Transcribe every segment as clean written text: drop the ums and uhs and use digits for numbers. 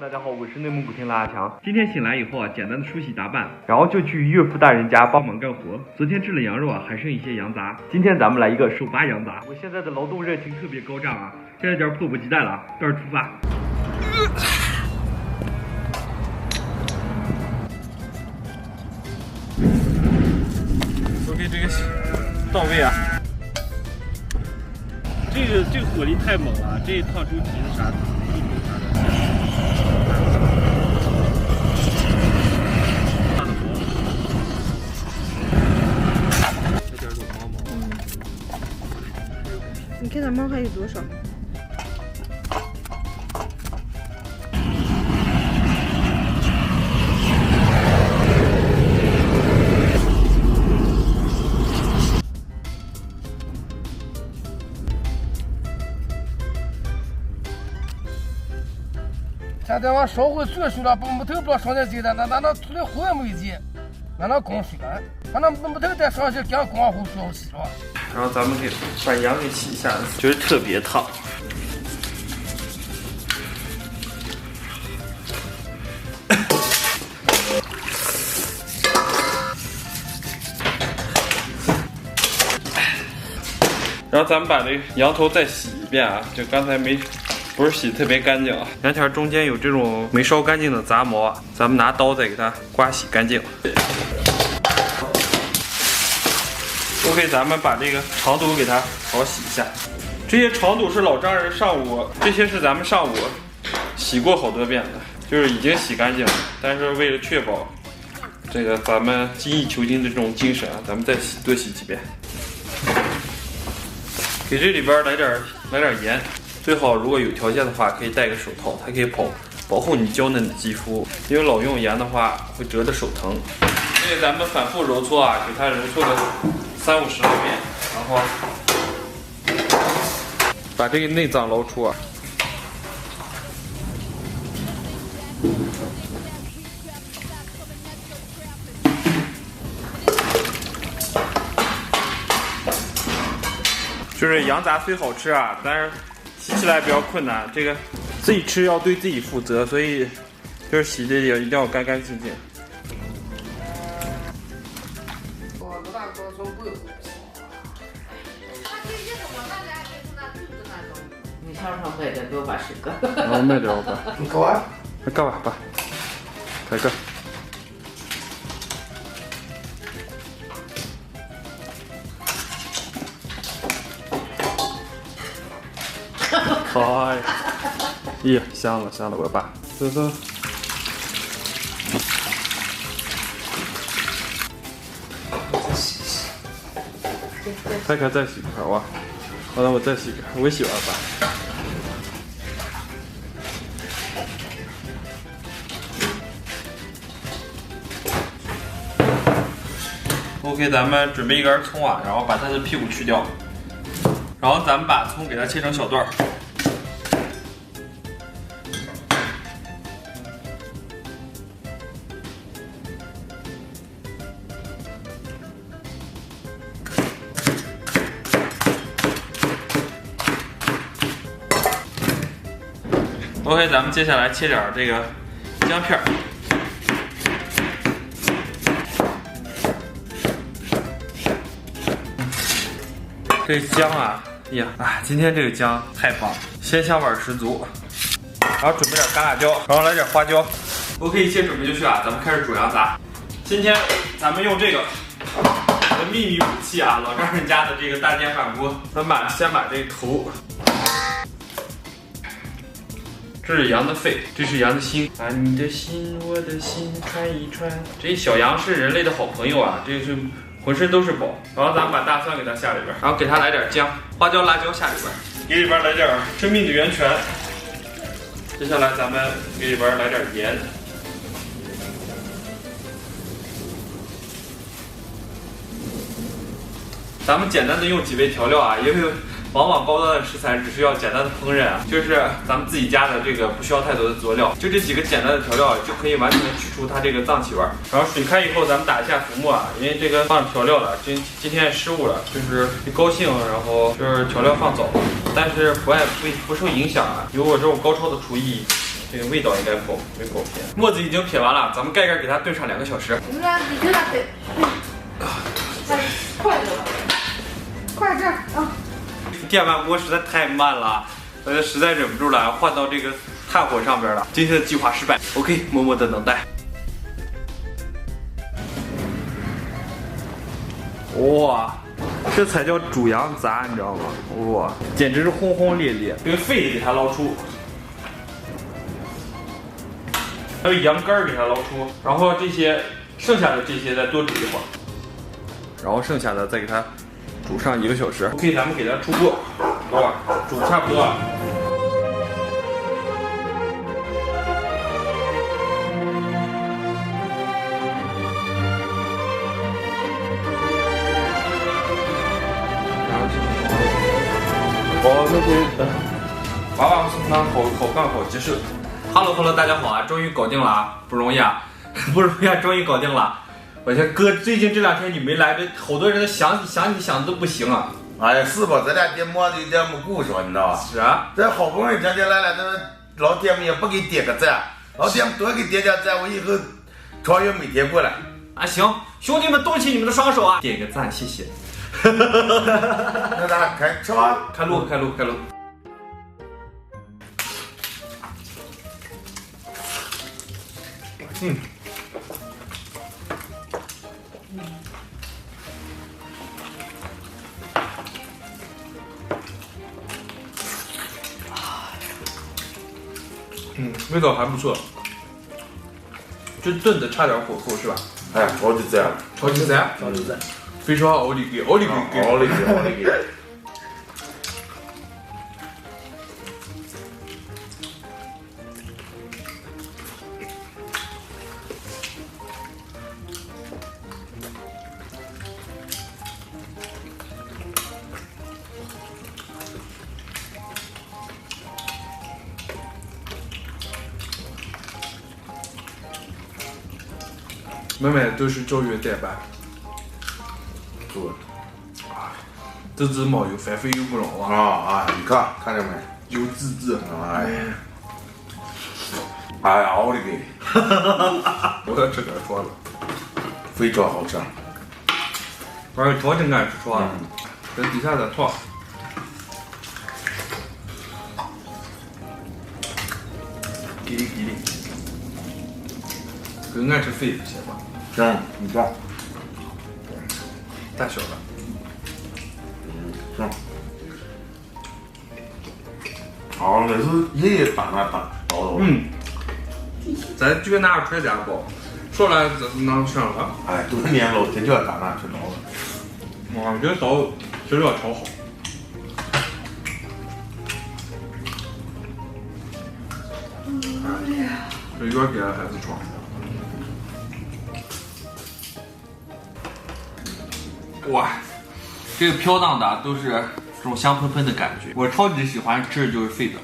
大家好，我是内蒙古天的阿强。今天醒来以后啊，简单的梳洗打扮，然后就去岳父大人家帮忙干活。昨天吃了羊肉啊，还剩一些羊杂，今天咱们来一个手扒羊杂。我现在的劳动热情特别高涨啊，现在有点迫不及待了啊，到时候出发。OK， 这个到位啊。这个火力太猛了，这一烫猪蹄子啥的，一头啥的。大的毛，这点有毛毛。你看它毛还有多少？现在我烧回水水了，把木头不上点鸡蛋，那出来火也没劲，那供水了，把那木头再上去，刚光后烧洗了。然后咱们把羊给洗一下，就是特别烫。然后咱们把这羊头再洗一遍啊，就刚才不是洗得特别干净啊，羊条中间有这种没烧干净的杂毛啊，咱们拿刀再给它刮洗干净。OK， 咱们把这个长肚给它好洗一下。这些长肚是老丈人上午，这些是咱们上午洗过好多遍的，就是已经洗干净了。但是为了确保这个咱们精益求精的这种精神啊，咱们再多洗几遍。给这里边来点盐。最好如果有条件的话，可以戴个手套，它可以保护你娇嫩的肌肤。因为老用盐的话会折得手疼。所以咱们反复揉搓啊，给它揉搓个30-50来遍，然后把这个内脏捞出啊。就是羊杂虽好吃啊，但是洗起来比较困难，这个自己吃要对自己负责，所以就是洗的也一定要干干净净。你想上买点给我把10个。我买点我吧。你搞啊？干吧吧，开个。哎，咦，香了，我爸，走。再洗一块哇，好了，我再洗一个，我洗完吧。OK， 咱们准备一根葱啊，然后把它的屁股去掉，然后咱们把葱给它切成小段儿。OK， 咱们接下来切点这个姜片儿。这个姜啊，今天这个姜太棒了，鲜香味十足。然后准备点干辣椒，然后来点花椒。OK， 一切准备就绪啊，咱们开始煮羊杂。今天咱们用这个我的秘密武器啊，老丈人家的这个大煎饭锅。咱们先把这个头。这是羊的肺，这是羊的心，把你的心，我的心串一串。这小羊是人类的好朋友啊，这是浑身都是宝。然后咱们把大蒜给它下里边，然后给它来点姜、花椒、辣椒下里边，给里边来点生命的源泉。接下来咱们给里边来点盐。咱们简单的用几味调料啊，因为往往高端的食材只需要简单的烹饪啊，就是咱们自己家的这个不需要太多的佐料，就这几个简单的调料就可以完全的去除它这个脏气味。然后水开以后，咱们打一下浮沫啊，因为这个放调料了，今天失误了，就是一高兴，然后就是调料放早了，但是不受影响啊。有我这种高超的厨艺，这个味道应该没跑偏。沫子已经撇完了，咱们盖盖给它炖上2个小时。你们你给他得，快点吧，快点啊！电饭锅实在太慢了，实在忍不住了，换到这个炭火上边了。今天的计划失败。OK， 默默的等待。哇，这才叫煮羊杂，你知道吗？哇，简直是轰轰烈烈。这个肺的给它捞出，还有羊肝给它捞出，然后这些剩下的这些再多煮一会儿，然后剩下的再给它煮上1个小时。OK， 咱们给它出锅，哇，煮差不多了。好，那对，娃娃送汤好干好结束。Hello， 大家好啊，终于搞定了啊，不容易啊，不容易啊，终于搞定了。我这哥最近这2天你没来，这好多人都想你都不行啊。哎呀，是吧？这2天忙的有点没顾上，你知道吧？是啊，这好不容易天天来了，这老铁们也不给点个赞，老铁们多给点点赞，我以后长远每天过来。啊行，兄弟们动起你们的双手啊，点个赞，谢谢。那咱开吃吧，开录。味道还不错，就炖的差点火候是吧？哎，超级赞，超级赞，非常奥利给。妹妹都是教育代办，对，滋滋冒油，反非油不老啊！啊，你看见没？油滋滋，哎呀，奥利给，我要吃点串了，非常好吃。而且超真敢吃串了，这底下的串，给力，更爱吃肺的些吧。行，你看，大小的，行。好，那是爷爷打那打倒的。咱就拿出来点包，说来这是能上了。哎，多年老天就要打那吃倒了。哇，这刀质量超好。这有点给孩子装。哇，这个飘荡的都是这种香喷喷的感觉，我超级喜欢吃的就是肺的。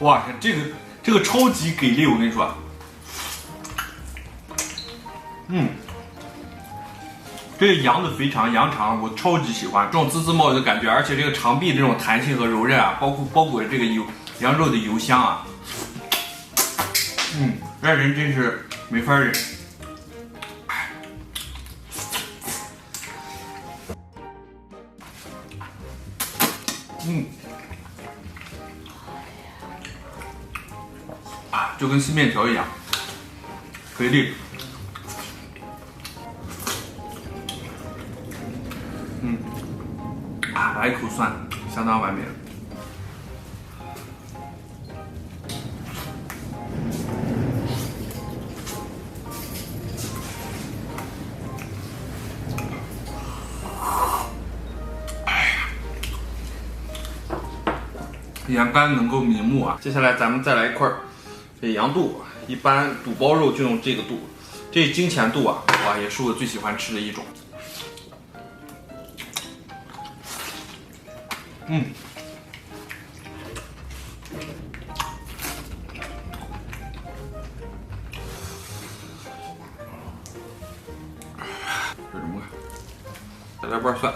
哇，这个超级给力，我跟你说。这个羊的肥肠、羊肠我超级喜欢，这种滋滋冒油的感觉，而且这个肠壁这种弹性和柔韧啊，包裹这个羊肉的油香啊，让人真是没法忍。就跟撕面条一样，肥力。来一口蒜，相当完美了。羊肝能够明目啊！接下来咱们再来一块这羊肚，一般肚包肉就用这个肚，这金钱肚啊，哇，也是我最喜欢吃的一种。这什么？再来瓣蒜。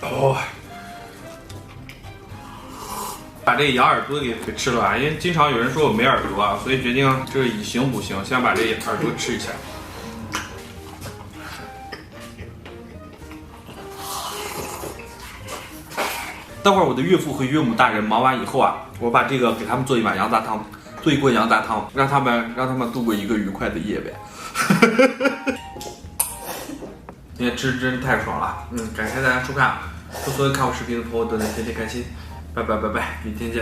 哦，把这羊耳朵给吃了啊！因为经常有人说我没耳朵啊，所以决定这以形补形，先把这耳朵吃一下。待会儿我的岳父和岳母大人忙完以后啊，我把这个给他们做一碗羊杂汤，做一锅羊杂汤，让他们度过一个愉快的夜呗。今天吃真太爽了，感谢大家收看，祝所有看我视频的朋友都能天天开心，拜拜，明天见。